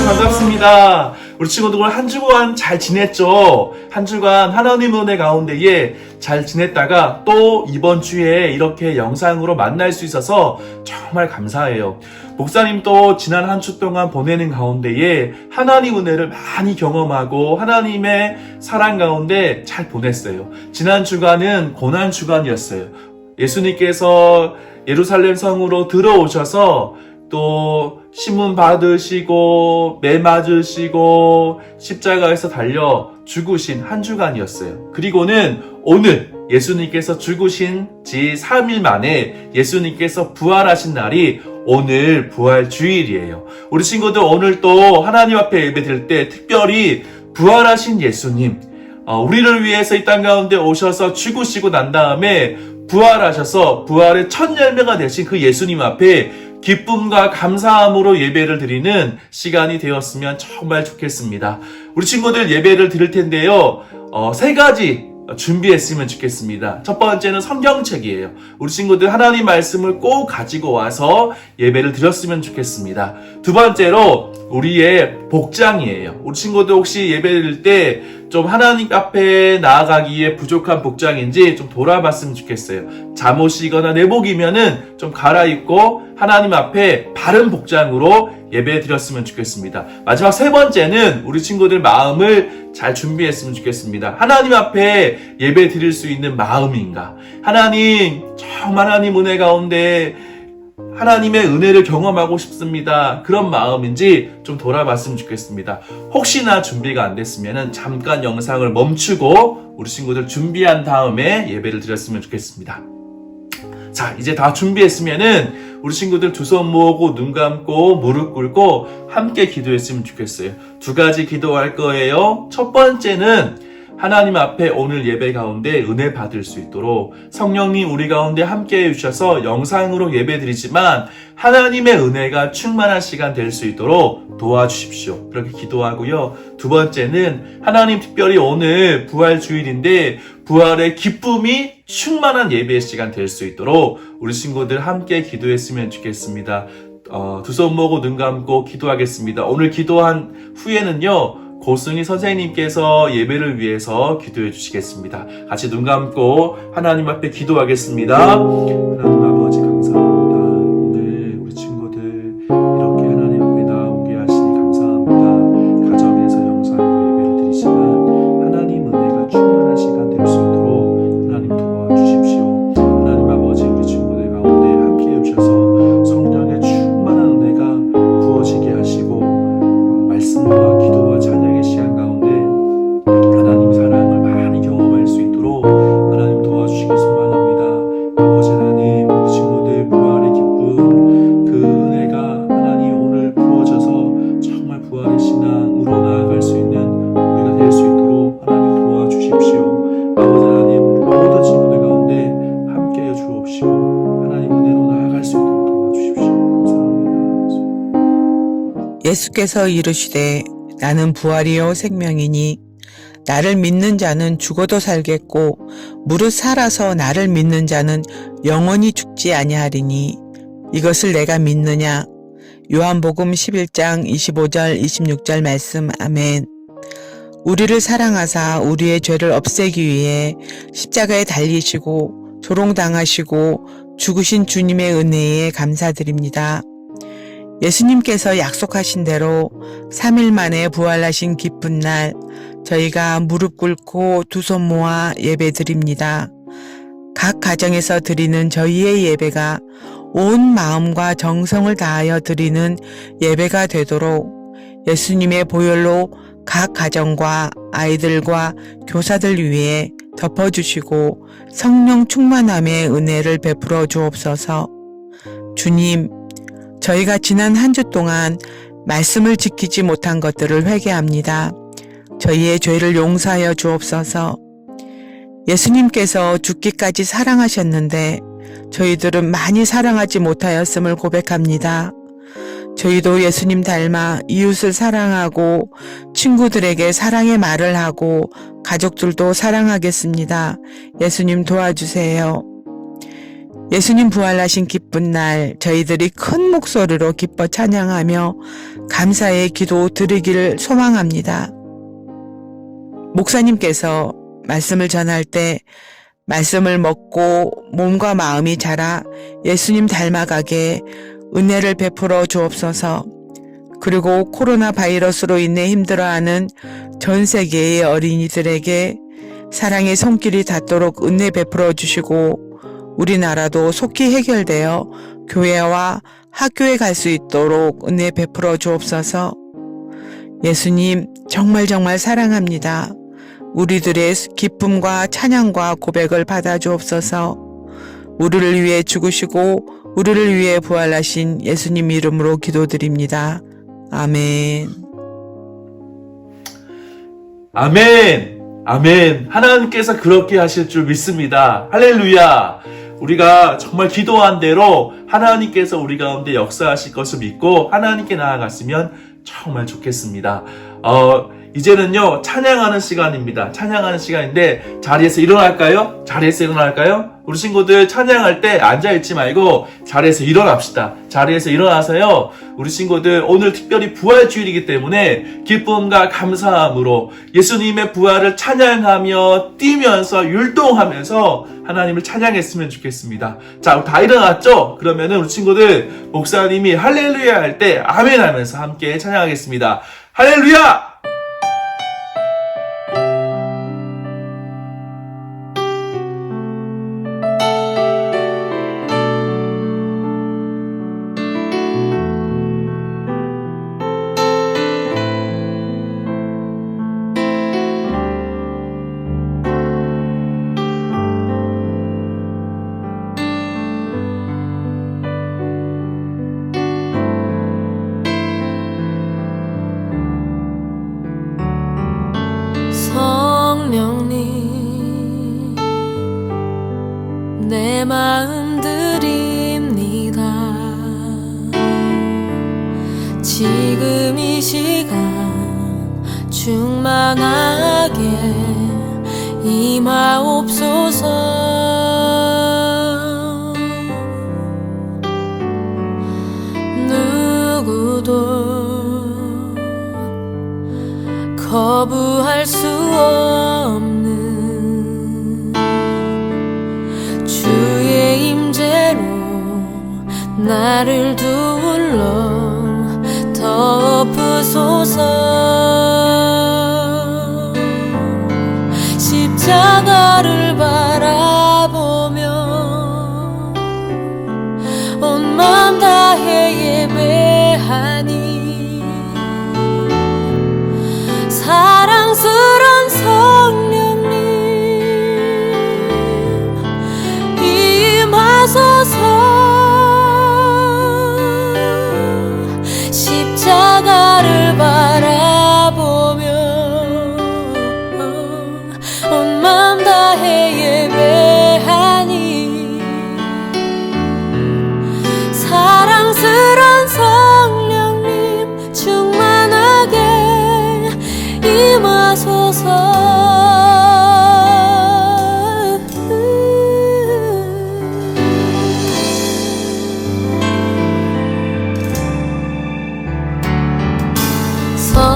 반갑습니다. 우리 친구들 오늘 한 주간 잘 지냈죠? 한 주간 하나님 은혜 가운데에 잘 지냈다가 또 이번 주에 이렇게 영상으로 만날 수 있어서 정말 감사해요. 목사님도 지난 한 주 동안 보내는 가운데에 하나님 은혜를 많이 경험하고 하나님의 사랑 가운데 잘 보냈어요. 지난 주간은 고난 주간이었어요. 예수님께서 예루살렘 성으로 들어오셔서 또 신문 받으시고 매 맞으시고 십자가에서 달려 죽으신 한 주간이었어요. 그리고는 오늘 예수님께서 죽으신 지 3일 만에 예수님께서 부활하신 날이 오늘 부활 주일이에요. 우리 친구들 오늘 또 하나님 앞에 예배 드릴 때 특별히 부활하신 예수님, 우리를 위해서 이 땅 가운데 오셔서 죽으시고 난 다음에 부활하셔서 부활의 첫 열매가 되신 그 예수님 앞에 기쁨과 감사함으로 예배를 드리는 시간이 되었으면 정말 좋겠습니다. 우리 친구들 예배를 드릴 텐데요. 세 가지 준비했으면 좋겠습니다. 첫 번째는 성경책이에요. 우리 친구들 하나님 말씀을 꼭 가지고 와서 예배를 드렸으면 좋겠습니다. 두 번째로 우리의 복장이에요. 우리 친구들 혹시 예배 드릴 때 좀 하나님 앞에 나아가기에 부족한 복장인지 좀 돌아봤으면 좋겠어요. 잠옷이거나 내복이면은 좀 갈아입고 하나님 앞에 바른 복장으로 예배 드렸으면 좋겠습니다. 마지막 세 번째는 우리 친구들 마음을 잘 준비했으면 좋겠습니다. 하나님 앞에 예배 드릴 수 있는 마음인가? 하나님, 정말 하나님 은혜 가운데 하나님의 은혜를 경험하고 싶습니다. 그런 마음인지 좀 돌아봤으면 좋겠습니다. 혹시나 준비가 안 됐으면 잠깐 영상을 멈추고 우리 친구들 준비한 다음에 예배를 드렸으면 좋겠습니다. 자, 이제 다 준비했으면은 우리 친구들 두 손 모으고 눈 감고 무릎 꿇고 함께 기도했으면 좋겠어요. 두 가지 기도할 거예요. 첫 번째는 하나님 앞에 오늘 예배 가운데 은혜 받을 수 있도록 성령님 우리 가운데 함께 해주셔서 영상으로 예배 드리지만 하나님의 은혜가 충만한 시간 될 수 있도록 도와주십시오. 그렇게 기도하고요. 두 번째는 하나님 특별히 오늘 부활 주일인데 부활의 기쁨이 충만한 예배의 시간 될 수 있도록 우리 친구들 함께 기도했으면 좋겠습니다. 두 손 모으고 눈 감고 기도하겠습니다. 오늘 기도한 후에는요. 고승희 선생님께서 예배를 위해서 기도해 주시겠습니다. 같이 눈 감고 하나님 앞에 기도하겠습니다. 하나님 아버지 감사합니다. 오늘 우리 친구들 이렇게 하나님 앞에 나오게 하시니 감사합니다. 가정에서 영상으로 예배를 드리지만 하나님 은혜가 충만한 시간 될 수 있도록 하나님 도와주십시오. 하나님 아버지 우리 친구들 가운데 함께 해주셔서 성령의 충만한 은혜가 부어지게 하시고 말씀과 기도와 찬양의 시간 가운데 하나님 사랑을 많이 경험할 수 있도록 하나님 도와주시길 소망합니다. 아버지 하나님 우리 친구들 부활의 기쁨 그 은혜가 하나님 오늘 부어져서 정말 부활의 신앙으로 나아갈 수 있는 우리가 될 수 있도록 하나님 도와주십시오. 아버지 하나님 모든 친구들 가운데 함께해 주옵시고 하나님 은혜로 나아갈 수 있도록 도와주십시오. 감사합니다. 예수께서 이르시되 나는 부활이요 생명이니 나를 믿는 자는 죽어도 살겠고 무릇 살아서 나를 믿는 자는 영원히 죽지 아니하리니 이것을 내가 믿느냐. 요한복음 11장 25절 26절 말씀. 아멘. 우리를 사랑하사 우리의 죄를 없애기 위해 십자가에 달리시고 조롱당하시고 죽으신 주님의 은혜에 감사드립니다. 예수님께서 약속하신 대로 3일 만에 부활하신 기쁜 날 저희가 무릎 꿇고 두 손 모아 예배 드립니다. 각 가정에서 드리는 저희의 예배가 온 마음과 정성을 다하여 드리는 예배가 되도록 예수님의 보혈로 각 가정과 아이들과 교사들 위해 덮어주시고 성령 충만함의 은혜를 베풀어 주옵소서. 주님, 저희가 지난 한 주 동안 말씀을 지키지 못한 것들을 회개합니다. 저희의 죄를 용서하여 주옵소서. 예수님께서 죽기까지 사랑하셨는데 저희들은 많이 사랑하지 못하였음을 고백합니다. 저희도 예수님 닮아 이웃을 사랑하고 친구들에게 사랑의 말을 하고 가족들도 사랑하겠습니다. 예수님 도와주세요. 예수님 부활하신 기쁜 날 저희들이 큰 목소리로 기뻐 찬양하며 감사의 기도 드리기를 소망합니다. 목사님께서 말씀을 전할 때 말씀을 먹고 몸과 마음이 자라 예수님 닮아가게 은혜를 베풀어 주옵소서. 그리고 코로나 바이러스로 인해 힘들어하는 전 세계의 어린이들에게 사랑의 손길이 닿도록 은혜 베풀어 주시고 우리나라도 속히 해결되어 교회와 학교에 갈 수 있도록 은혜 베풀어 주옵소서. 예수님 정말 사랑합니다. 우리들의 기쁨과 찬양과 고백을 받아 주옵소서. 우리를 위해 죽으시고 우리를 위해 부활하신 예수님 이름으로 기도드립니다. 아멘. 아멘. 아멘. 하나님께서 그렇게 하실 줄 믿습니다. 할렐루야. 우리가 정말 기도한 대로 하나님께서 우리 가운데 역사하실 것을 믿고 하나님께 나아갔으면 정말 좋겠습니다. 이제는요, 찬양하는 시간입니다. 찬양하는 시간인데, 자리에서 일어날까요? 자리에서 일어날까요? 우리 친구들 찬양할 때 앉아있지 말고 자리에서 일어납시다. 자리에서 일어나서요, 우리 친구들 오늘 특별히 부활주일이기 때문에 기쁨과 감사함으로 예수님의 부활을 찬양하며 뛰면서 율동하면서 하나님을 찬양했으면 좋겠습니다. 자, 다 일어났죠? 그러면은 우리 친구들 목사님이 할렐루야 할 때 아멘 하면서 함께 찬양하겠습니다. 할렐루야! 성령님 내 마음 드립니다. 지금 이 시간 충만하게 임하옵소서. 누구도 거부할 수 없는 주의 임재로 나를 둘러 덮으소서. 십자가를 바라보며 온 마음 다해 예배하니 사랑스런 성령님 임하소서. 십자가를 바라보며 온 마음 다해 예배하니 사랑스런 성령님 충만하게 임하소서.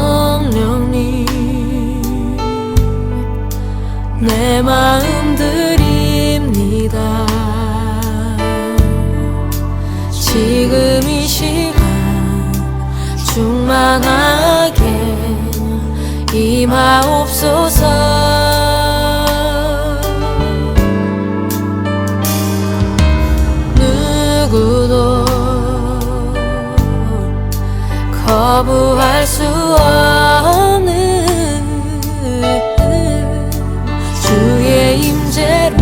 성령님 내 마음 드립니다. 지금 이 시간 충만하게 임하옵소서. 누구도 거부할 수 없는 주의 임재로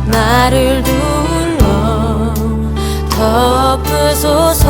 나를 둘러 덮으소서.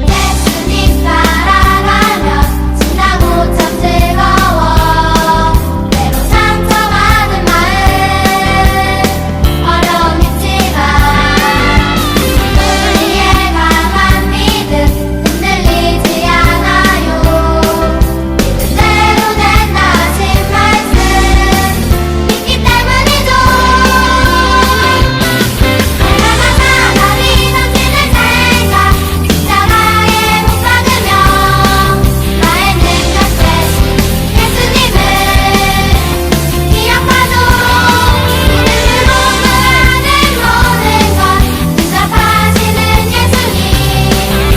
예수님 따라가면 지나고 참 즐거워. 때로 상처받은 마음 어려움 있지만 우리의 강한 믿음 흔들리지 않아요. 믿음대로 된다 하신 말씀 믿기 때문이죠. 내가 사랑이 넘치는 생각 십자가에 못 박으며 나의 능력 대신 예수님을 기억하죠. 이름으로 하는 모든 것 응답하시는 예수님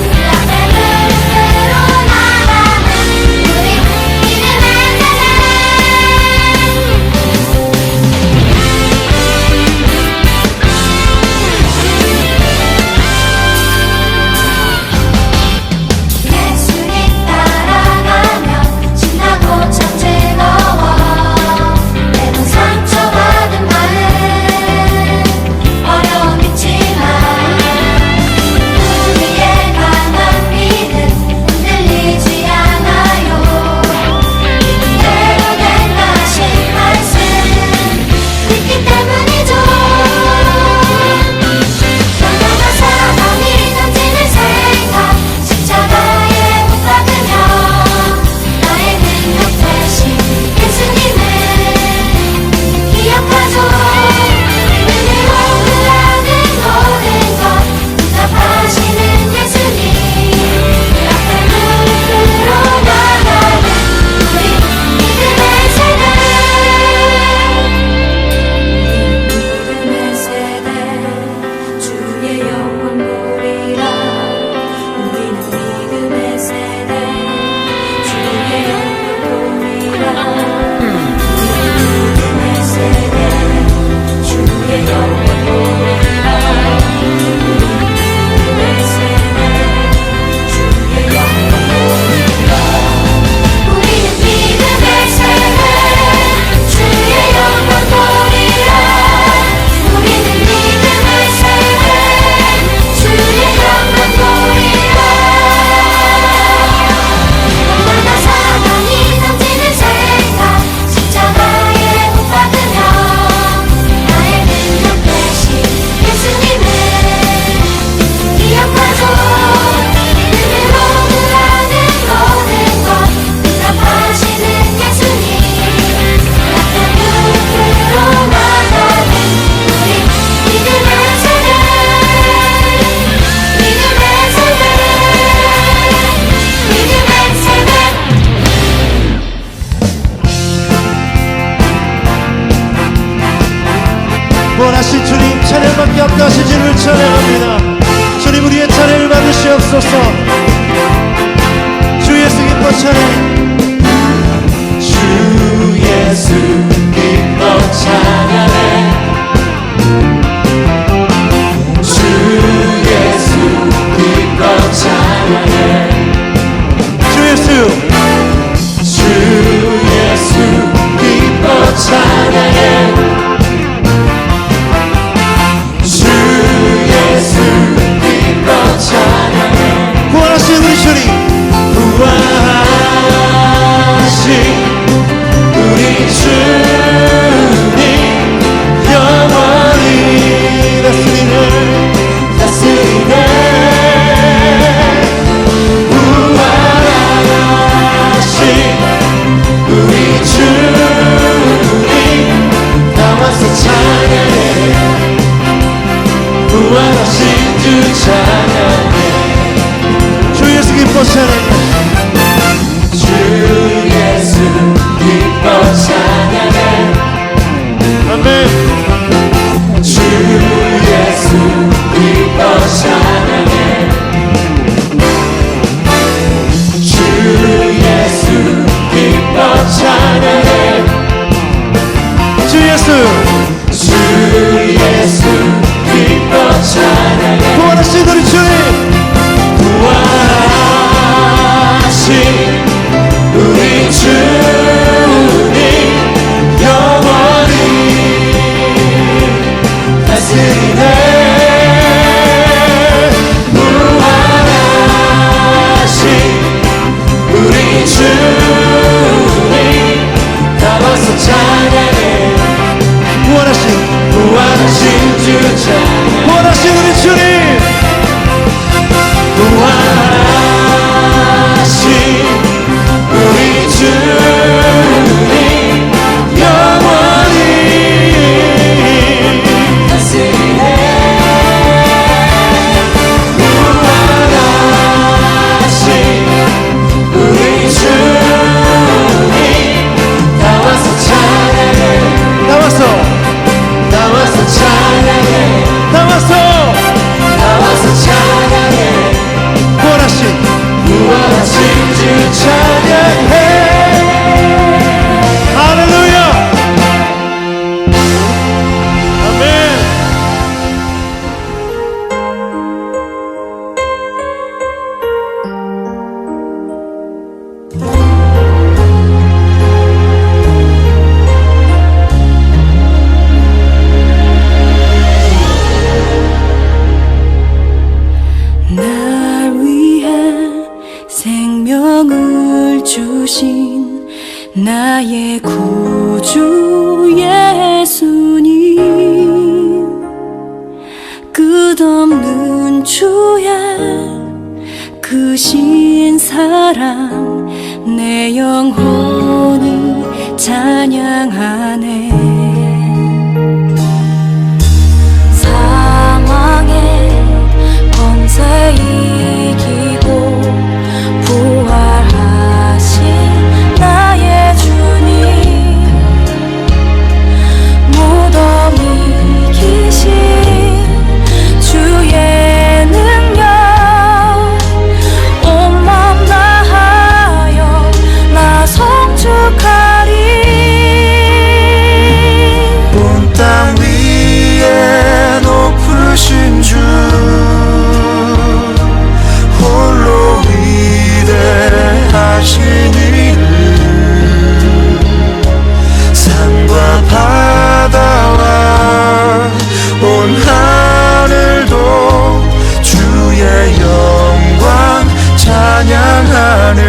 그 앞에 무릎으로 나가는 우리 믿음의 세대. 예수님 따라가면 신나고 참 즐거워. 때론 상처받은 마음 어려움 있지만 우리의 강한 믿음 흔들리지 않아요. 믿음대로 된다 하신 말씀 믿기 때문이죠. 너무나 사랑이 넘치는 생각 십자가에 못 박으며 나의 능력 대신 예수님을 기억하죠. 믿음으로 하는 모든 것 응답하시는 예수님 그 앞에 무릎으로 나가는 우리 믿음의 세대. 믿음의 세대 주의 영광 보리라. 우리는 믿음의 세대 주의 영광 보리라. 우리는 믿음의 세대 주의 영광 보리라. 우리는 믿음의 세대 주의 영광 보리라. 우리는 믿음의 세대 주의 영광 보리라. 우리는 믿음의 세대 주의 영광 보리라. 너무나 사랑이 넘치는 생각 십자가에 못 박으며 나의 능력 대신 예수님을 기억하죠. 믿음으로 하는 모든 것 응답하시는 예수님 그 앞에 무릎으로 나가는 우리 믿음의 세대. 믿음의 세대. 믿음의 세대. 원하신 주님 찬양밖에 없다신 주를 찬양합니다. 주님 우리의 찬양을 받으시옵소서. 주 예수 기뻐 찬양. 주 예수 기뻐 찬양해. 주 예수 기뻐 찬양해. 주 예수 기뻐 찬양해. 주 예수 기뻐 찬양해. 구원하신 우리 주님 구원 나의 구주 예수님 끝없는 주의 크신 사랑 내 영혼이 찬양하네. 사망의 권세 이기고 부활하신 나의 주님 무덤 이기신 주의 능력 온 맘 다하여 나 성축하리. 온 땅 위에 높으신 주 홀로 위대하신 이를 산과 바다와 온 하늘도 주의 영광 찬양하네.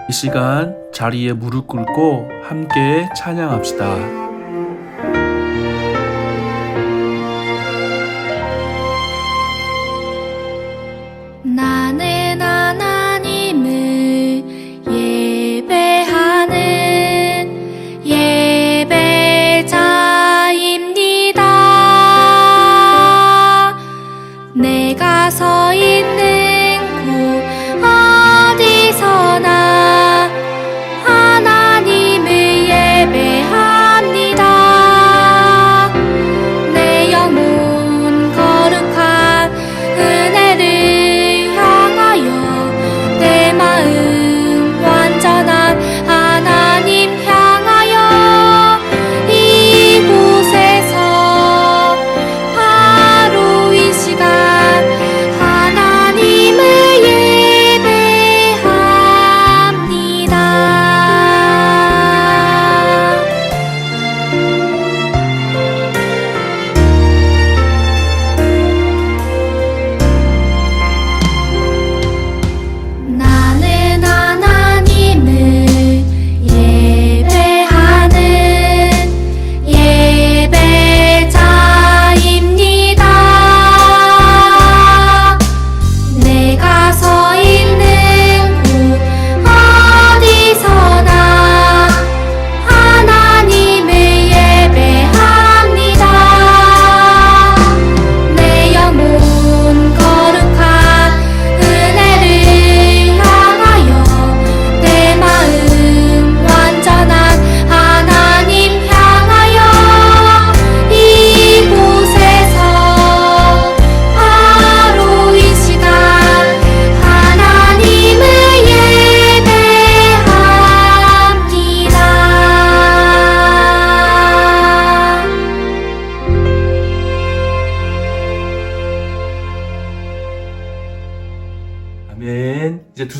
이 시간 자리에 무릎 꿇고 함께 찬양합시다. 나는 하나님을 예배하는 예배자입니다. 내가 서 있는 곳 어디서나 하나님을 예배합니다.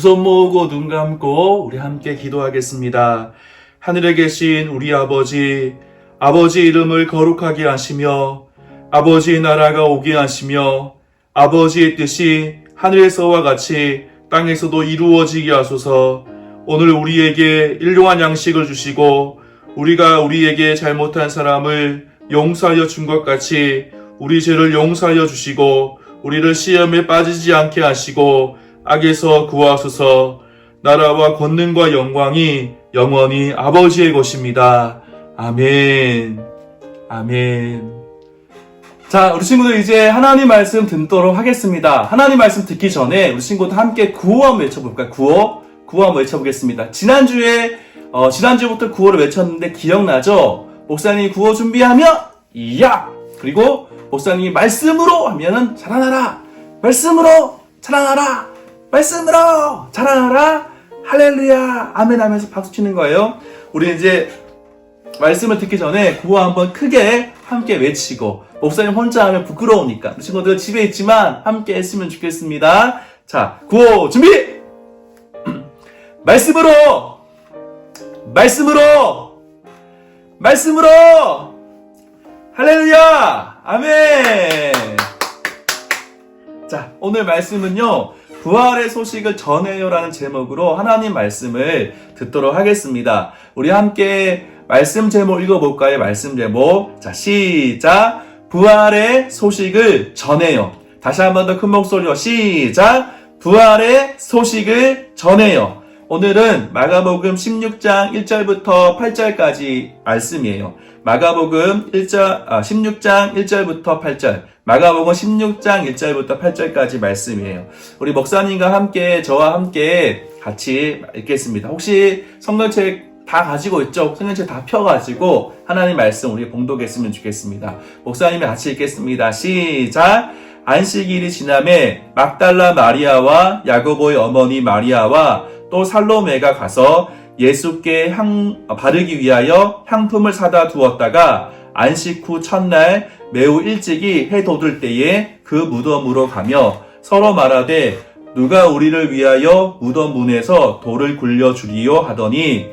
두 손 모으고 눈 감고 우리 함께 기도하겠습니다. 하늘에 계신 우리 아버지, 아버지 이름을 거룩하게 하시며 아버지의 나라가 오게 하시며 아버지의 뜻이 하늘에서와 같이 땅에서도 이루어지게 하소서. 오늘 우리에게 일용할 양식을 주시고 우리가 우리에게 잘못한 사람을 용서하여 준 것 같이 우리 죄를 용서하여 주시고 우리를 시험에 빠지지 않게 하시고 악에서 구하소서. 나라와 권능과 영광이 영원히 아버지의 것입니다. 아멘. 아멘. 자, 우리 친구들 이제 하나님 말씀 듣도록 하겠습니다. 하나님 말씀 듣기 전에 우리 친구들 함께 구호 한번 외쳐볼까요? 구호 한번 외쳐보겠습니다. 지난주부터 구호를 외쳤는데 기억나죠? 목사님이 구호 준비하면 이야! 그리고 목사님이 말씀으로 하면은 자라나라! 말씀으로 자라나라! 말씀으로 자라나라! 할렐루야! 아멘 하면서 박수 치는 거예요. 우리 이제 말씀을 듣기 전에 구호 한번 크게 함께 외치고 목사님 혼자 하면 부끄러우니까 우리 친구들 집에 있지만 함께 했으면 좋겠습니다. 자, 구호 준비! 말씀으로! 말씀으로! 말씀으로! 할렐루야! 아멘! 자, 오늘 말씀은요, 부활의 소식을 전해요라는 제목으로 하나님 말씀을 듣도록 하겠습니다. 우리 함께 말씀 제목 읽어볼까요? 말씀 제목. 자, 시작! 부활의 소식을 전해요. 다시 한 번 더 큰 목소리로 시작! 부활의 소식을 전해요. 오늘은 마가복음 16장 1절부터 8절까지 말씀이에요. 마가복음 16장 1절부터 8절, 마가복음 16장 1절부터 8절까지 말씀이에요. 우리 목사님과 함께, 저와 함께 같이 읽겠습니다. 혹시 성경책 다 가지고 있죠? 성경책 다 펴가지고 하나님 말씀 우리 봉독했으면 좋겠습니다. 목사님이 같이 읽겠습니다. 시작! 안식일이 지남에 막달라 마리아와 야고보의 어머니 마리아와 또 살로메가 가서 예수께 바르기 위하여 향품을 사다 두었다가 안식 후 첫날 매우 일찍이 해 돋을 때에 그 무덤으로 가며 서로 말하되 누가 우리를 위하여 무덤 문에서 돌을 굴려주리요 하더니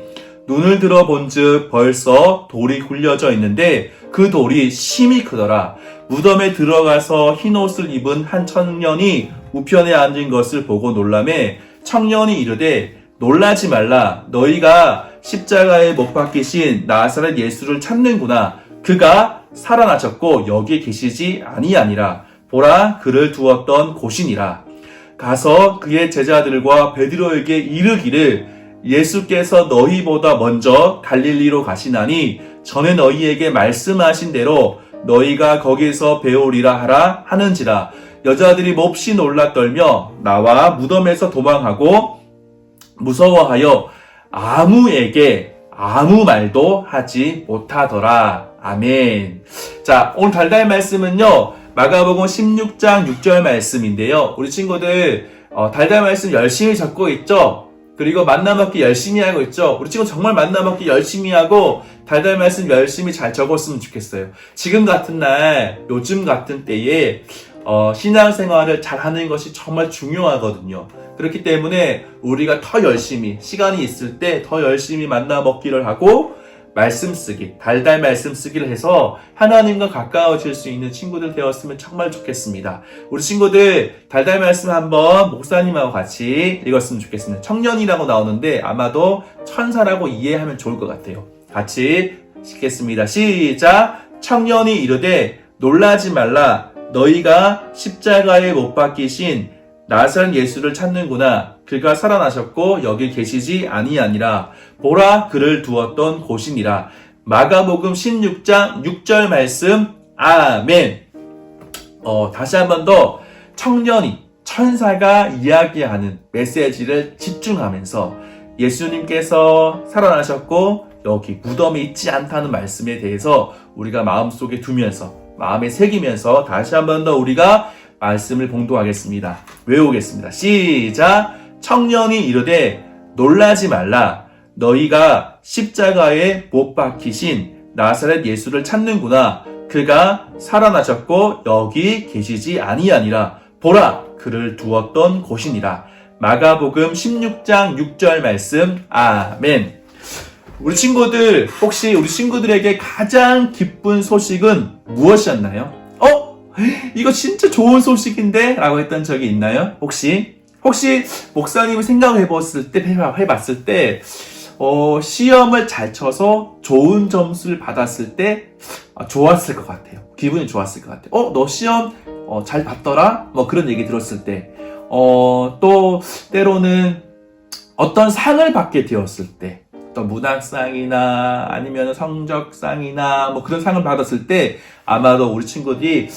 눈을 들어본즉 벌써 돌이 굴려져 있는데 그 돌이 심히 크더라. 무덤에 들어가서 흰옷을 입은 한 청년이 우편에 앉은 것을 보고 놀라매 청년이 이르되 놀라지 말라. 너희가 십자가에 못 박히신 나사렛 예수를 찾는구나. 그가 살아나셨고 여기 계시지 아니하니라. 보라, 그를 두었던 곳이니라. 가서 그의 제자들과 베드로에게 이르기를 예수께서 너희보다 먼저 갈릴리로 가시나니 전에 너희에게 말씀하신 대로 너희가 거기서 배우리라 하라 하는지라. 여자들이 몹시 놀라 떨며 나와 무덤에서 도망하고 무서워하여 아무에게 아무 말도 하지 못하더라. 아멘. 자, 오늘 달달 말씀은요, 마가복음 16장 6절 말씀인데요. 우리 친구들 달달 말씀 열심히 적고 있죠? 그리고 만나먹기 열심히 하고 있죠? 우리 친구 정말 만나먹기 열심히 하고 달달 말씀 열심히 잘 적었으면 좋겠어요. 지금 같은 날, 요즘 같은 때에 신앙생활을 잘 하는 것이 정말 중요하거든요. 그렇기 때문에 우리가 더 열심히, 시간이 있을 때 더 열심히 만나 먹기를 하고 말씀 쓰기, 달달 말씀 쓰기를 해서 하나님과 가까워질 수 있는 친구들 되었으면 정말 좋겠습니다. 우리 친구들 달달 말씀 한번 목사님하고 같이 읽었으면 좋겠습니다. 청년이라고 나오는데 아마도 천사라고 이해하면 좋을 것 같아요. 같이 읽겠습니다. 시작! 청년이 이르되 놀라지 말라. 너희가 십자가에 못 박히신 나사렛 예수를 찾는구나. 그가 살아나셨고 여기 계시지 아니하니라. 보라, 그를 두었던 곳이니라. 마가복음 16장 6절 말씀. 아멘. 다시 한 번 더 청년이, 천사가 이야기하는 메시지를 집중하면서 예수님께서 살아나셨고 여기 무덤에 있지 않다는 말씀에 대해서 우리가 마음속에 두면서, 마음에 새기면서 다시 한 번 더 우리가 말씀을 봉독하겠습니다. 외우겠습니다. 시작! 청년이 이르되 놀라지 말라. 너희가 십자가에 못 박히신 나사렛 예수를 찾는구나. 그가 살아나셨고 여기 계시지 아니하니라. 보라, 그를 두었던 곳이니라. 마가복음 16장 6절 말씀. 아멘. 우리 친구들, 혹시 우리 친구들에게 가장 기쁜 소식은 무엇이었나요? 이거 진짜 좋은 소식인데? 라고 했던 적이 있나요? 혹시 목사님이 해봤을 때, 시험을 잘 쳐서 좋은 점수를 받았을 때, 좋았을 것 같아요. 기분이 좋았을 것 같아요. 너 시험, 잘 봤더라? 뭐 그런 얘기 들었을 때, 또, 때로는 어떤 상을 받게 되었을 때, 어떤 문학상이나 아니면 성적상이나 뭐 그런 상을 받았을 때 아마도 우리 친구들이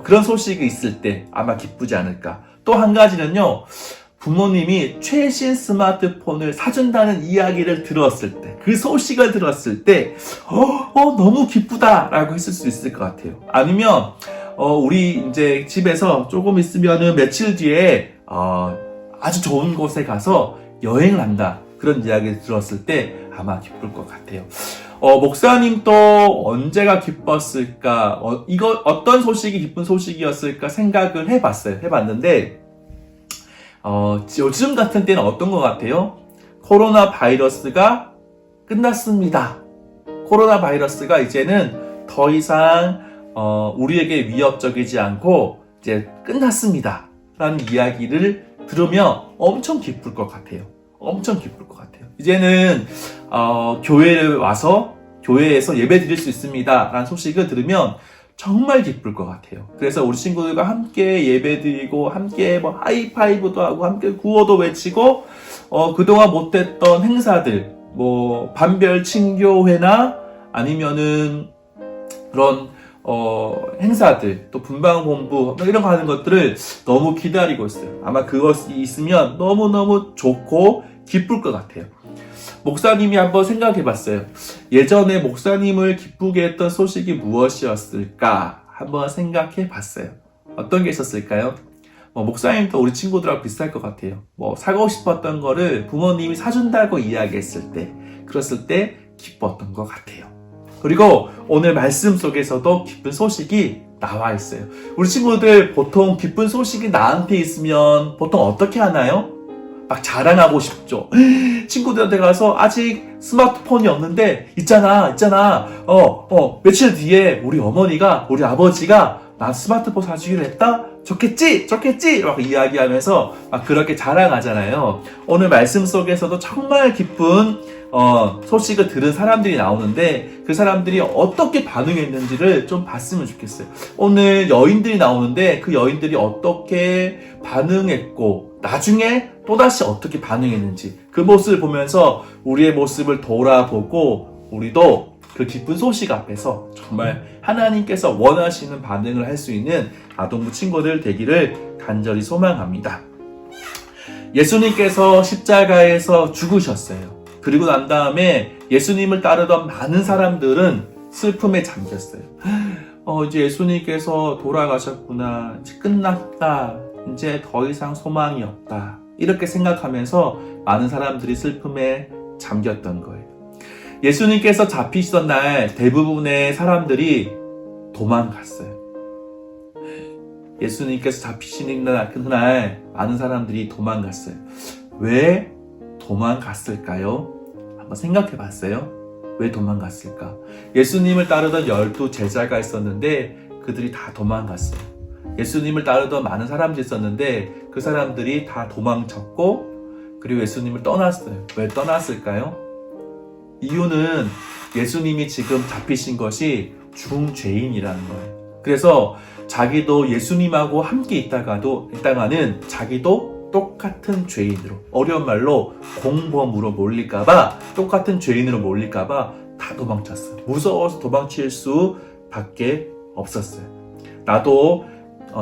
그런 소식이 있을 때 아마 기쁘지 않을까. 또 한 가지는요, 부모님이 최신 스마트폰을 사준다는 이야기를 들었을 때, 그 소식을 들었을 때 너무 기쁘다라고 했을 수 있을 것 같아요. 아니면 우리 이제 집에서 조금 있으면은 며칠 뒤에 아주 좋은 곳에 가서 여행을 한다, 그런 이야기를 들었을 때 아마 기쁠 것 같아요. 목사님 또 언제가 기뻤을까? 이거 어떤 소식이 기쁜 소식이었을까 생각을 해봤는데, 요즘 같은 때는 어떤 것 같아요? 코로나 바이러스가 끝났습니다. 코로나 바이러스가 이제는 더 이상 우리에게 위협적이지 않고 이제 끝났습니다 라는 이야기를 들으면 엄청 기쁠 것 같아요. 엄청 기쁠 것 같아요. 이제는 교회를 와서 교회에서 예배 드릴 수 있습니다 라는 소식을 들으면 정말 기쁠 것 같아요. 그래서 우리 친구들과 함께 예배 드리고, 함께 뭐 하이파이브도 하고, 함께 구호도 외치고, 그동안 못했던 행사들, 뭐 반별 친교회나 아니면은 그런 행사들, 또 분방본부 이런 거 하는 것들을 너무 기다리고 있어요. 아마 그것이 있으면 너무너무 좋고 기쁠 것 같아요. 목사님이 한번 생각해 봤어요. 예전에 목사님을 기쁘게 했던 소식이 무엇이었을까 한번 생각해 봤어요. 어떤 게 있었을까요? 목사님도 우리 친구들하고 비슷할 것 같아요. 사고 싶었던 거를 부모님이 사준다고 이야기했을 때, 그랬을 때 기뻤던 것 같아요. 그리고 오늘 말씀 속에서도 기쁜 소식이 나와 있어요. 우리 친구들 보통 기쁜 소식이 나한테 있으면 보통 어떻게 하나요? 막 자랑하고 싶죠. 친구들한테 가서 아직 스마트폰이 없는데 있잖아 며칠 뒤에 우리 어머니가, 우리 아버지가 나 스마트폰 사주기로 했다? 좋겠지 막 이야기하면서 막 그렇게 자랑하잖아요. 오늘 말씀 속에서도 정말 기쁜 소식을 들은 사람들이 나오는데, 그 사람들이 어떻게 반응했는지를 좀 봤으면 좋겠어요. 오늘 여인들이 나오는데 그 여인들이 어떻게 반응했고 나중에 또다시 어떻게 반응했는지, 그 모습을 보면서 우리의 모습을 돌아보고 우리도 그 기쁜 소식 앞에서 정말 하나님께서 원하시는 반응을 할 수 있는 아동부 친구들 되기를 간절히 소망합니다. 예수님께서 십자가에서 죽으셨어요. 그리고 난 다음에 예수님을 따르던 많은 사람들은 슬픔에 잠겼어요. 이제 예수님께서 돌아가셨구나, 이제 끝났다, 이제 더 이상 소망이 없다, 이렇게 생각하면서 많은 사람들이 슬픔에 잠겼던 거예요. 예수님께서 잡히시던 날 대부분의 사람들이 도망갔어요. 예수님께서 잡히시는 그날 많은 사람들이 도망갔어요. 왜 도망갔을까요? 한번 생각해 봤어요? 왜 도망갔을까? 예수님을 따르던 12 제자가 있었는데 그들이 다 도망갔어요. 예수님을 따르던 많은 사람들이 있었는데 그 사람들이 다 도망쳤고, 그리고 예수님을 떠났어요. 왜 떠났을까요? 이유는 예수님이 지금 잡히신 것이 중죄인이라는 거예요. 그래서 자기도 예수님하고 함께 있다가는 자기도 똑같은 죄인으로, 어려운 말로 공범으로 몰릴까봐, 똑같은 죄인으로 몰릴까봐 다 도망쳤어요. 무서워서 도망칠 수밖에 없었어요. 나도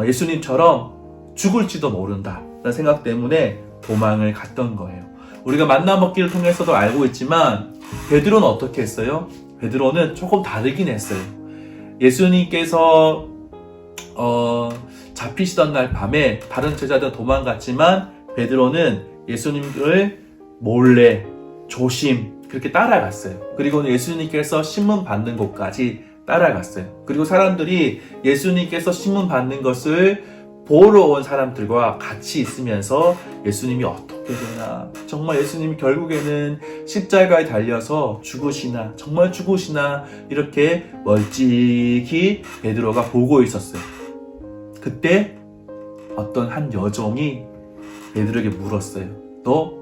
예수님처럼 죽을지도 모른다 라는 생각 때문에 도망을 갔던 거예요. 우리가 만나 먹기를 통해서도 알고 있지만 베드로는 어떻게 했어요? 베드로는 조금 다르긴 했어요. 예수님께서 잡히시던 날 밤에 다른 제자들은 도망갔지만 베드로는 예수님을 몰래 조심 그렇게 따라갔어요. 그리고 예수님께서 신문 받는 곳까지 따라갔어요. 그리고 사람들이 예수님께서 신문 받는 것을 보러 온 사람들과 같이 있으면서 예수님이 어떻게 되나, 정말 예수님이 결국에는 십자가에 달려서 죽으시나, 정말 죽으시나, 이렇게 멀찍이 베드로가 보고 있었어요. 그때 어떤 한 여종이 베드로에게 물었어요. 너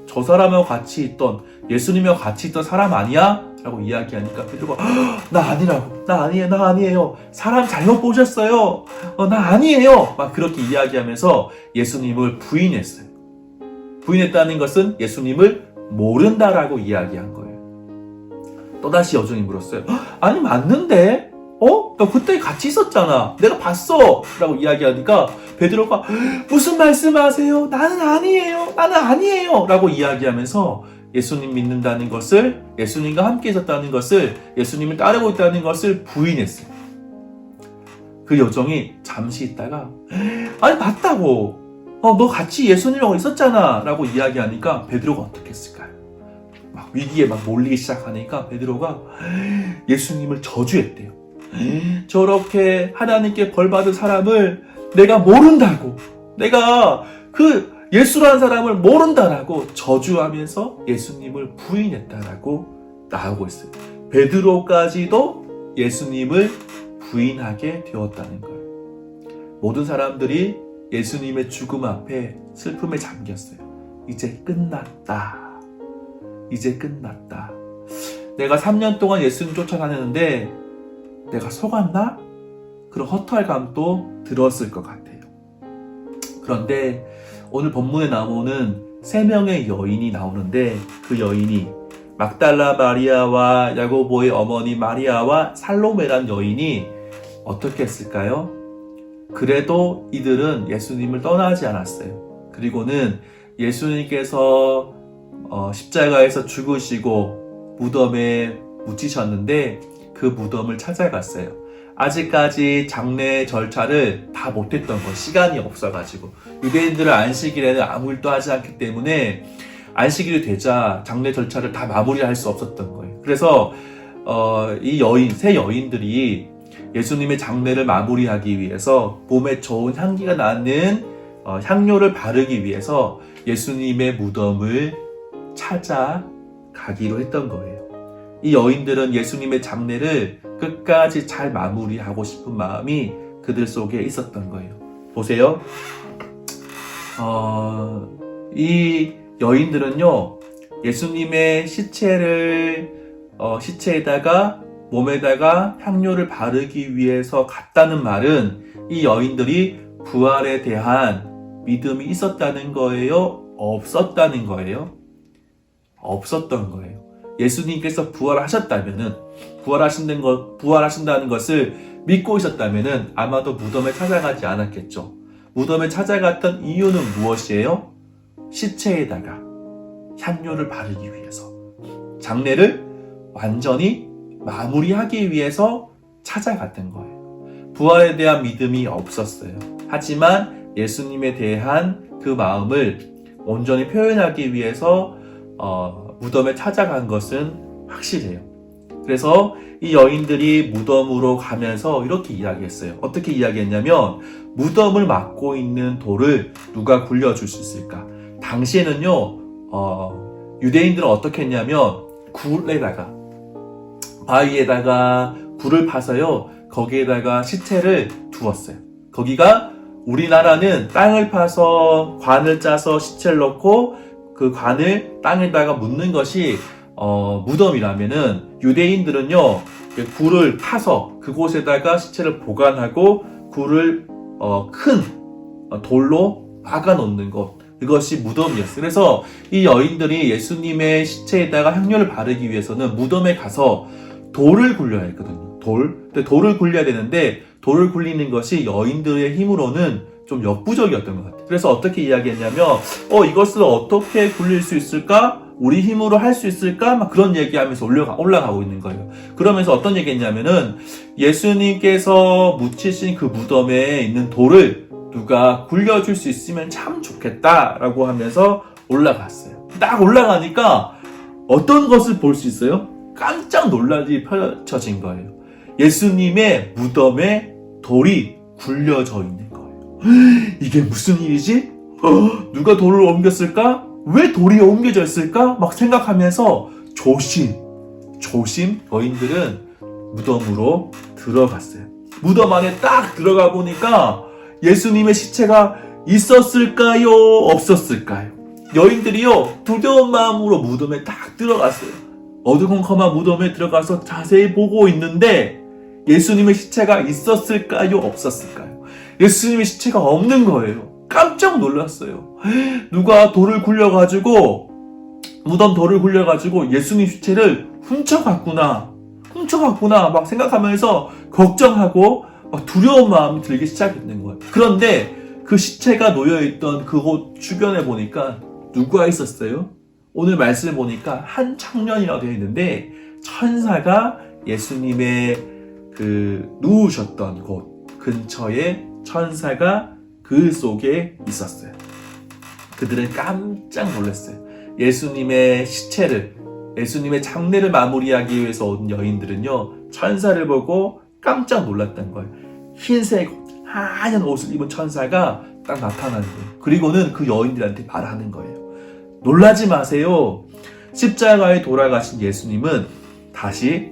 저 사람하고 같이 있던, 예수님하고 같이 있던 사람 아니야? 라고 이야기하니까 베드로가 나 아니라고, 나 아니에요, 사람 잘못 보셨어요, 나 아니에요, 막 그렇게 이야기하면서 예수님을 부인했어요. 부인했다는 것은 예수님을 모른다라고 이야기한 거예요. 또다시 여종이 물었어요. 아니 맞는데? 나 그때 같이 있었잖아, 내가 봤어, 라고 이야기하니까 베드로가 무슨 말씀하세요? 나는 아니에요 라고 이야기하면서 예수님 믿는다는 것을, 예수님과 함께 있었다는 것을, 예수님을 따르고 있다는 것을 부인했어요. 그 여종이 잠시 있다가 아니 맞다고, 너 같이 예수님하고 있었잖아 라고 이야기하니까 베드로가 어떻게 했을까요? 막 위기에 막 몰리기 시작하니까 베드로가 예수님을 저주했대요. 저렇게 하나님께 벌받은 사람을 내가 모른다고, 내가 그 예수라는 사람을 모른다라고 저주하면서 예수님을 부인했다라고 나오고 있어요. 베드로까지도 예수님을 부인하게 되었다는 거예요. 모든 사람들이 예수님의 죽음 앞에 슬픔에 잠겼어요. 이제 끝났다. 이제 끝났다. 내가 3년 동안 예수님 쫓아다녔는데 내가 속았나? 그런 허탈감도 들었을 것 같아요. 그런데 오늘 본문에 나오는 3명의 여인이 나오는데, 그 여인이 막달라 마리아와 야고보의 어머니 마리아와 살로메란 여인이 어떻게 했을까요? 그래도 이들은 예수님을 떠나지 않았어요. 그리고는 예수님께서 십자가에서 죽으시고 무덤에 묻히셨는데 그 무덤을 찾아갔어요. 아직까지 장례 절차를 다 못했던 거예요. 시간이 없어가지고. 유대인들은 안식일에는 아무 일도 하지 않기 때문에 안식일이 되자 장례 절차를 다 마무리할 수 없었던 거예요. 그래서 이 세 여인들이 예수님의 장례를 마무리하기 위해서 몸에 좋은 향기가 나는 향료를 바르기 위해서 예수님의 무덤을 찾아가기로 했던 거예요. 이 여인들은 예수님의 장례를 끝까지 잘 마무리하고 싶은 마음이 그들 속에 있었던 거예요. 보세요. 이 여인들은요, 예수님의 시체에다가 몸에다가 향료를 바르기 위해서 갔다는 말은 이 여인들이 부활에 대한 믿음이 있었다는 거예요? 없었다는 거예요? 없었던 거예요. 예수님께서 부활하신다는 것을 믿고 있었다면은 아마도 무덤에 찾아가지 않았겠죠. 무덤에 찾아갔던 이유는 무엇이에요? 시체에다가 향료를 바르기 위해서, 장례를 완전히 마무리하기 위해서 찾아갔던 거예요. 부활에 대한 믿음이 없었어요. 하지만 예수님에 대한 그 마음을 온전히 표현하기 위해서 무덤에 찾아간 것은 확실해요. 그래서 이 여인들이 무덤으로 가면서 이렇게 이야기했어요. 어떻게 이야기했냐면, 무덤을 막고 있는 돌을 누가 굴려줄 수 있을까? 당시에는요, 유대인들은 어떻게 했냐면 바위에다가 굴을 파서요, 거기에다가 시체를 두었어요. 거기가, 우리나라는 땅을 파서 관을 짜서 시체를 넣고 그 관을 땅에다가 묻는 것이 무덤이라면은, 유대인들은요, 굴을 파서 그곳에다가 시체를 보관하고 굴을 큰 돌로 막아 놓는 것, 그것이 무덤이었어요. 그래서 이 여인들이 예수님의 시체에다가 향료를 바르기 위해서는 무덤에 가서 돌을 굴려야 했거든요. 근데 돌을 굴려야 되는데, 돌을 굴리는 것이 여인들의 힘으로는 좀 역부족이었던 것 같아요. 그래서 어떻게 이야기했냐면, 이것을 어떻게 굴릴 수 있을까? 우리 힘으로 할 수 있을까? 막 그런 얘기하면서 올라가고 있는 거예요. 그러면서 어떤 얘기했냐면은, 예수님께서 묻히신 그 무덤에 있는 돌을 누가 굴려줄 수 있으면 참 좋겠다라고 하면서 올라갔어요. 딱 올라가니까 어떤 것을 볼 수 있어요? 깜짝 놀랄 펼쳐진 거예요. 예수님의 무덤에 돌이 굴려져 있는 거예요. 이게 무슨 일이지? 누가 돌을 옮겼을까? 왜 돌이 옮겨져 있을까? 막 생각하면서 조심 여인들은 무덤으로 들어갔어요. 무덤 안에 딱 들어가 보니까 예수님의 시체가 있었을까요? 없었을까요? 여인들이요, 두려운 마음으로 무덤에 딱 들어갔어요. 어두컴컴한 무덤에 들어가서 자세히 보고 있는데 예수님의 시체가 있었을까요? 없었을까요? 예수님의 시체가 없는 거예요. 깜짝 놀랐어요. 누가 무덤 돌을 굴려가지고 예수님 시체를 훔쳐갔구나 막 생각하면서 걱정하고 막 두려운 마음이 들기 시작했는 거예요. 그런데 그 시체가 놓여있던 그곳 주변에 보니까 누가 있었어요? 오늘 말씀을 보니까 한 청년이라고 되어 있는데 천사가 예수님의 누우셨던 곳 근처에 천사가 그 속에 있었어요. 그들은 깜짝 놀랐어요. 예수님의 장례를 마무리하기 위해서 온 여인들은요, 천사를 보고 깜짝 놀랐던 거예요. 흰색 하얀 옷을 입은 천사가 딱 나타나는 거예요. 그리고는 그 여인들한테 말하는 거예요. 놀라지 마세요. 십자가에 돌아가신 예수님은 다시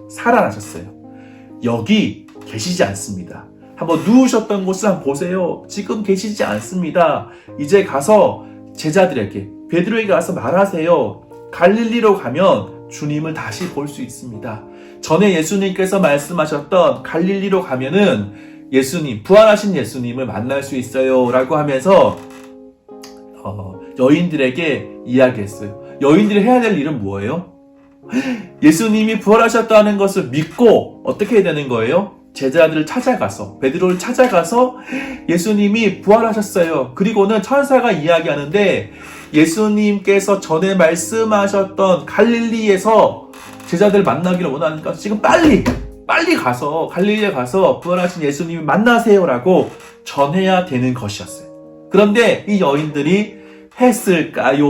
살아나셨어요. 여기 계시지 않습니다. 한번 누우셨던 곳을 한번 보세요. 지금 계시지 않습니다. 이제 가서 제자들에게, 베드로에게 가서 말하세요. 갈릴리로 가면 주님을 다시 볼 수 있습니다. 전에 예수님께서 말씀하셨던 갈릴리로 가면은 부활하신 예수님을 만날 수 있어요. 라고 하면서 여인들에게 이야기했어요. 여인들이 해야 될 일은 뭐예요? 예수님이 부활하셨다는 것을 믿고 어떻게 해야 되는 거예요? 제자들을 찾아가서, 베드로를 찾아가서 예수님이 부활하셨어요. 그리고는 천사가 이야기하는데 예수님께서 전에 말씀하셨던 갈릴리에서 제자들 만나기를 원하니까 지금 빨리 가서 갈릴리에 가서 부활하신 예수님을 만나세요라고 전해야 되는 것이었어요. 그런데 이 여인들이 했을까요?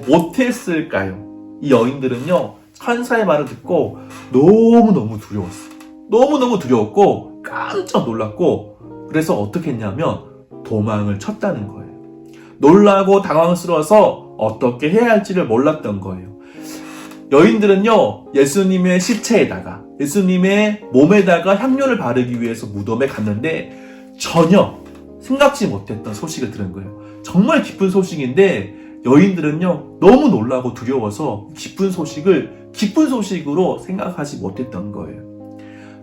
못했을까요? 이 여인들은요, 천사의 말을 듣고 너무너무 두려웠어요. 너무너무 두려웠고 깜짝 놀랐고, 그래서 어떻게 했냐면 도망을 쳤다는 거예요. 놀라고 당황스러워서 어떻게 해야 할지를 몰랐던 거예요. 여인들은요, 예수님의 시체에다가, 예수님의 몸에다가 향료를 바르기 위해서 무덤에 갔는데 전혀 생각지 못했던 소식을 들은 거예요. 정말 기쁜 소식인데 여인들은요, 너무 놀라고 두려워서 기쁜 소식으로 생각하지 못했던 거예요.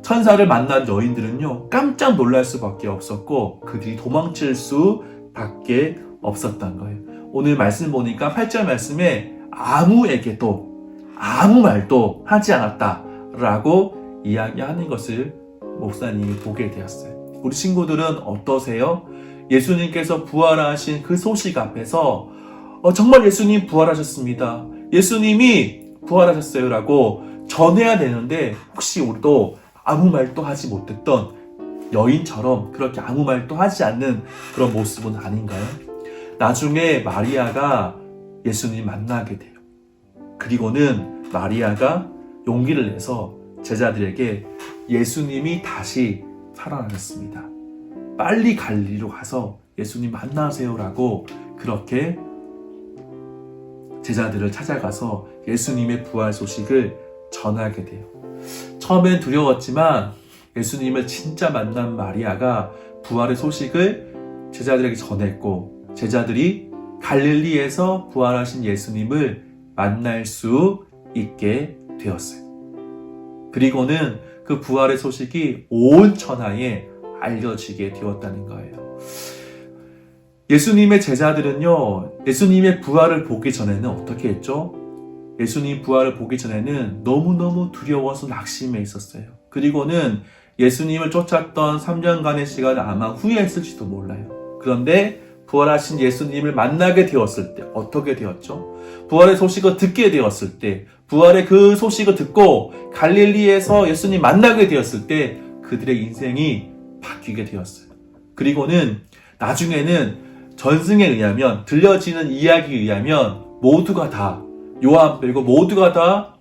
천사를 만난 여인들은요, 깜짝 놀랄 수밖에 없었고 그들이 도망칠 수밖에 없었던 거예요. 오늘 말씀 보니까 8절 말씀에 아무에게도 아무 말도 하지 않았다라고 이야기하는 것을 목사님이 보게 되었어요. 우리 친구들은 어떠세요? 예수님께서 부활하신 그 소식 앞에서 정말 예수님 부활하셨습니다. 예수님이 부활하셨어요 라고 전해야 되는데 혹시 우리도 아무 말도 하지 못했던 여인처럼 그렇게 아무 말도 하지 않는 그런 모습은 아닌가요? 나중에 마리아가 예수님 만나게 돼요. 그리고는 마리아가 용기를 내서 제자들에게 예수님이 다시 살아나셨습니다. 빨리 갈릴리로 가서 예수님 만나세요라고 그렇게 제자들을 찾아가서 예수님의 부활 소식을 전하게 돼요. 처음엔 두려웠지만 예수님을 진짜 만난 마리아가 부활의 소식을 제자들에게 전했고, 제자들이 갈릴리에서 부활하신 예수님을 만날 수 있게 되었어요. 그리고는 그 부활의 소식이 온 천하에 알려지게 되었다는 거예요. 예수님의 제자들은요, 예수님의 부활을 보기 전에는 어떻게 했죠? 예수님 부활을 보기 전에는 너무너무 두려워서 낙심해 있었어요. 그리고는 예수님을 쫓았던 3년간의 시간을 아마 후회했을지도 몰라요. 그런데 부활하신 예수님을 만나게 되었을 때 어떻게 되었죠? 부활의 소식을 듣게 되었을 때, 부활의 그 소식을 듣고 갈릴리에서 예수님 만나게 되었을 때 그들의 인생이 바뀌게 되었어요. 그리고는 나중에는 전승에 의하면, 들려지는 이야기에 의하면 모두가 다, 요한 빼고 모두가 다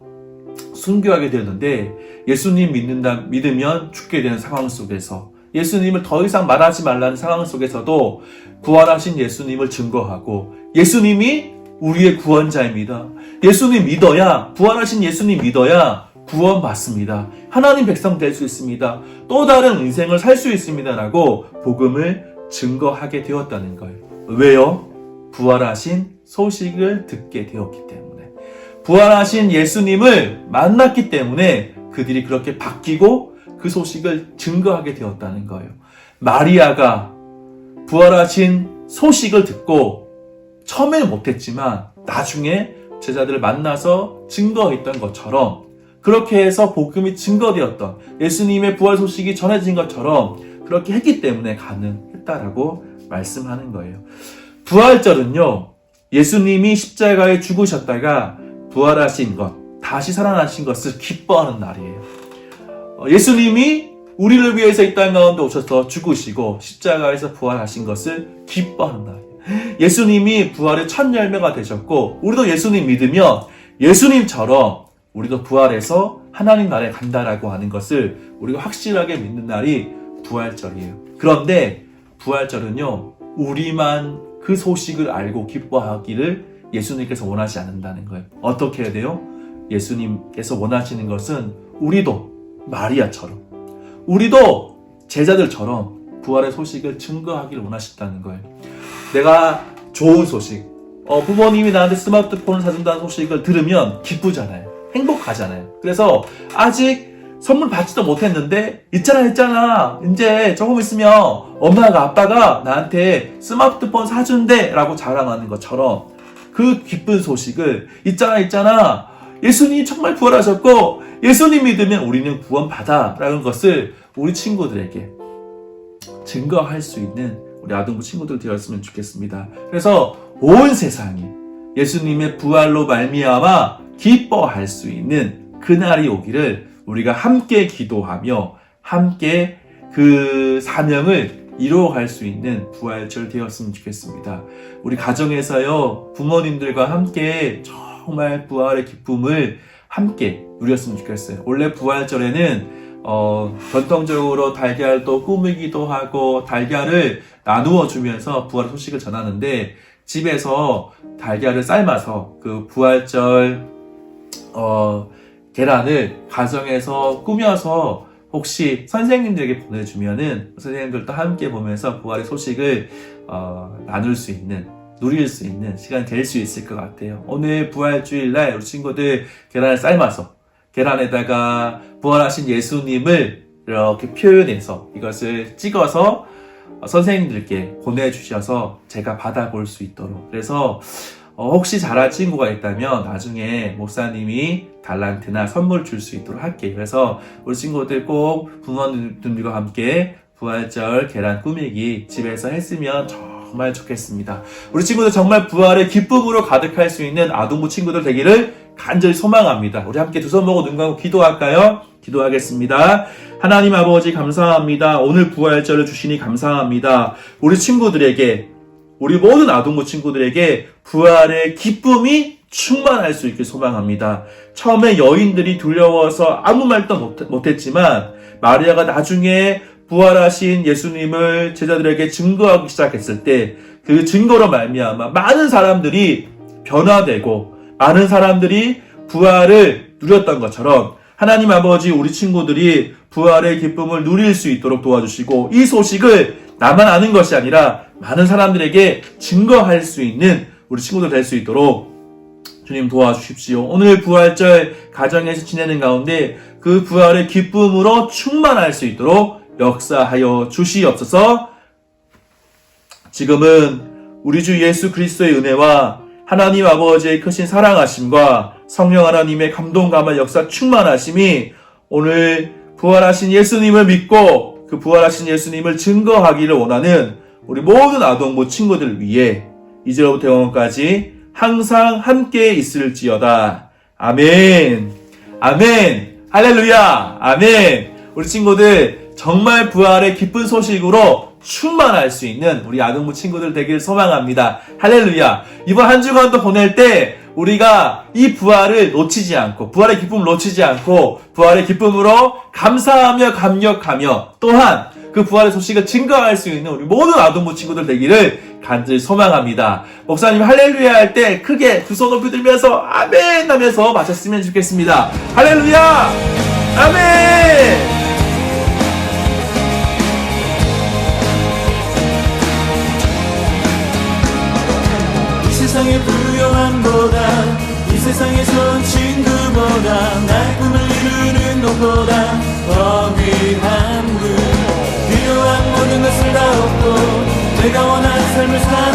순교하게 되었는데 예수님 믿으면 죽게 되는 상황 속에서 예수님을 더 이상 말하지 말라는 상황 속에서도 부활하신 예수님을 증거하고 예수님이 우리의 구원자입니다. 예수님 믿어야 부활하신 예수님 믿어야 구원받습니다. 하나님 백성 될 수 있습니다. 또 다른 인생을 살 수 있습니다라고 복음을 증거하게 되었다는 거예요. 왜요? 부활하신 소식을 듣게 되었기 때문에. 부활하신 예수님을 만났기 때문에 그들이 그렇게 바뀌고 그 소식을 증거하게 되었다는 거예요. 마리아가 부활하신 소식을 듣고 처음에는 못했지만 나중에 제자들을 만나서 증거했던 것처럼 그렇게 해서 복음이 증거되었던 예수님의 부활 소식이 전해진 것처럼 그렇게 했기 때문에 가능했다라고 말씀하는 거예요. 부활절은요, 예수님이 십자가에 죽으셨다가 부활하신 것, 다시 살아나신 것을 기뻐하는 날이에요. 예수님이 우리를 위해서 이 땅 가운데 오셔서 죽으시고 십자가에서 부활하신 것을 기뻐하는 날이에요. 예수님이 부활의 첫 열매가 되셨고 우리도 예수님 믿으면 예수님처럼 우리도 부활해서 하나님 나라에 간다라고 하는 것을 우리가 확실하게 믿는 날이 부활절이에요. 그런데 부활절은요, 우리만 그 소식을 알고 기뻐하기를 예수님께서 원하지 않는다는 거예요. 어떻게 해야 돼요? 예수님께서 원하시는 것은 우리도 마리아처럼, 우리도 제자들처럼 부활의 소식을 증거하기를 원하신다는 거예요. 내가 좋은 소식, 부모님이 나한테 스마트폰을 사준다는 소식을 들으면 기쁘잖아요. 행복하잖아요. 그래서 아직 선물 받지도 못했는데 있잖아 이제 조금 있으면 엄마가 아빠가 나한테 스마트폰 사준대 라고 자랑하는 것처럼 그 기쁜 소식을 있잖아 예수님 정말 부활하셨고 예수님 믿으면 우리는 구원받아 라는 것을 우리 친구들에게 증거할 수 있는 우리 아동부 친구들 되었으면 좋겠습니다. 그래서 온 세상이 예수님의 부활로 말미암아 기뻐할 수 있는 그날이 오기를 우리가 함께 기도하며 함께 그 사명을 이루어갈 수 있는 부활절 되었으면 좋겠습니다. 우리 가정에서요, 부모님들과 함께 정말 부활의 기쁨을 함께 누렸으면 좋겠어요. 원래 부활절에는 전통적으로 달걀도 꾸미기도 하고 달걀을 나누어 주면서 부활의 소식을 전하는데 집에서 달걀을 삶아서 그 부활절 계란을 가정에서 꾸며서 혹시 선생님들에게 보내주면은 선생님들도 함께 보면서 부활의 소식을 나눌 수 있는, 누릴 수 있는 시간이 될 수 있을 것 같아요. 오늘 부활주일날 우리 친구들 계란을 삶아서 계란에다가 부활하신 예수님을 이렇게 표현해서 이것을 찍어서 선생님들께 보내주셔서 제가 받아볼 수 있도록. 그래서 혹시 잘할 친구가 있다면 나중에 목사님이 달란트나 선물 줄 수 있도록 할게요. 그래서 우리 친구들 꼭 부모님들과 함께 부활절 계란 꾸미기 집에서 했으면 정말 좋겠습니다. 우리 친구들 정말 부활의 기쁨으로 가득할 수 있는 아동부 친구들 되기를 간절히 소망합니다. 우리 함께 두 손 모고 눈 감고 기도할까요? 기도하겠습니다. 하나님 아버지 감사합니다. 오늘 부활절을 주시니 감사합니다. 우리 친구들에게, 우리 모든 아동부 친구들에게 부활의 기쁨이 충만할 수 있길 소망합니다. 처음에 여인들이 두려워서 아무 말도 못했지만 마리아가 나중에 부활하신 예수님을 제자들에게 증거하기 시작했을 때 그 증거로 말미암아 많은 사람들이 변화되고 많은 사람들이 부활을 누렸던 것처럼 하나님 아버지 우리 친구들이 부활의 기쁨을 누릴 수 있도록 도와주시고 이 소식을 나만 아는 것이 아니라 많은 사람들에게 증거할 수 있는 우리 친구들 될 수 있도록 주님 도와주십시오. 오늘 부활절 가정에서 지내는 가운데 그 부활의 기쁨으로 충만할 수 있도록 역사하여 주시옵소서. 지금은 우리 주 예수 그리스도의 은혜와 하나님 아버지의 크신 사랑하심과 성령 하나님의 감동감화 역사 충만하심이 오늘 부활하신 예수님을 믿고 그 부활하신 예수님을 증거하기를 원하는 우리 모든 아동부 친구들 위해 이제로부터 영원까지 항상 함께 있을지어다. 아멘. 아멘. 할렐루야. 아멘. 우리 친구들 정말 부활의 기쁜 소식으로 충만할 수 있는 우리 아동부 친구들 되길 소망합니다. 할렐루야. 이번 한 주간도 보낼 때 우리가 이 부활을 놓치지 않고 부활의 기쁨을 놓치지 않고 부활의 기쁨으로 감사하며 감격하며 또한 그 부활의 소식을 증거할 수 있는 우리 모든 아동부 친구들 되기를 간절히 소망합니다. 목사님 할렐루야 할 때 크게 두 손 높이 들면서 아멘 하면서 마쳤으면 좋겠습니다. 할렐루야! 아멘! 이 세상의 부요함보다 이 세상에선 친구보다 나의 꿈을 이루는 것보다 더 귀한 그 필요한 모든 것을 다 얻고 내가 원하는 삶을 사는